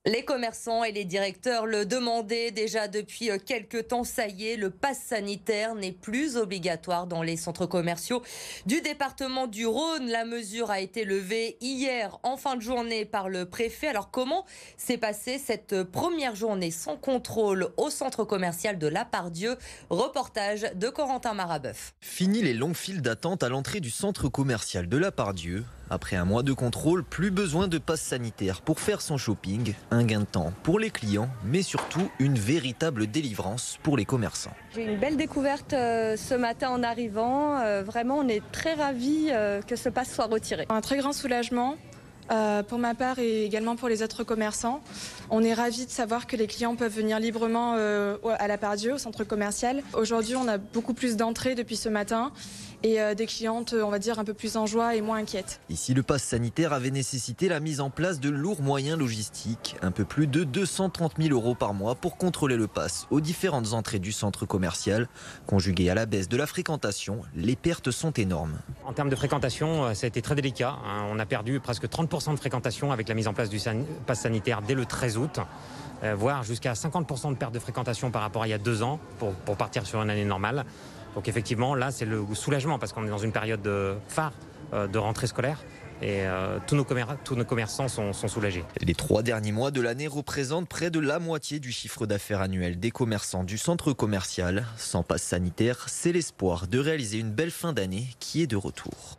Les commerçants et les directeurs le demandaient déjà depuis quelques temps. Ça y est, le pass sanitaire n'est plus obligatoire dans les centres commerciaux du département du Rhône. La mesure a été levée hier en fin de journée par le préfet. Alors comment s'est passée cette première journée sans contrôle au centre commercial de La Part-Dieu? Reportage de Corentin Marabeuf. Fini les longues files d'attente à l'entrée du centre commercial de La Part-Dieu. Après un mois de contrôle, plus besoin de passe sanitaire pour faire son shopping. Un gain de temps pour les clients, mais surtout une véritable délivrance pour les commerçants. J'ai eu une belle découverte ce matin en arrivant. Vraiment, on est très ravis que ce pass soit retiré. Un très grand soulagement. Pour ma part et également pour les autres commerçants. On est ravis de savoir que les clients peuvent venir librement à La Part-Dieu, au centre commercial. Aujourd'hui, on a beaucoup plus d'entrées depuis ce matin et des clientes, on va dire, un peu plus en joie et moins inquiètes. Ici, le pass sanitaire avait nécessité la mise en place de lourds moyens logistiques, un peu plus de 230 000 € par mois pour contrôler le pass aux différentes entrées du centre commercial. Conjugué à la baisse de la fréquentation, les pertes sont énormes. En termes de fréquentation, ça a été très délicat. On a perdu presque 30% de fréquentation avec la mise en place du pass sanitaire dès le 13 août, voire jusqu'à 50% de perte de fréquentation par rapport à il y a 2 ans pour partir sur une année normale. Donc effectivement, là, c'est le soulagement parce qu'on est dans une période phare de rentrée scolaire. Et tous nos commerçants sont soulagés. Les 3 derniers mois de l'année représentent près de la moitié du chiffre d'affaires annuel des commerçants du centre commercial. Sans passe sanitaire, c'est l'espoir de réaliser une belle fin d'année qui est de retour.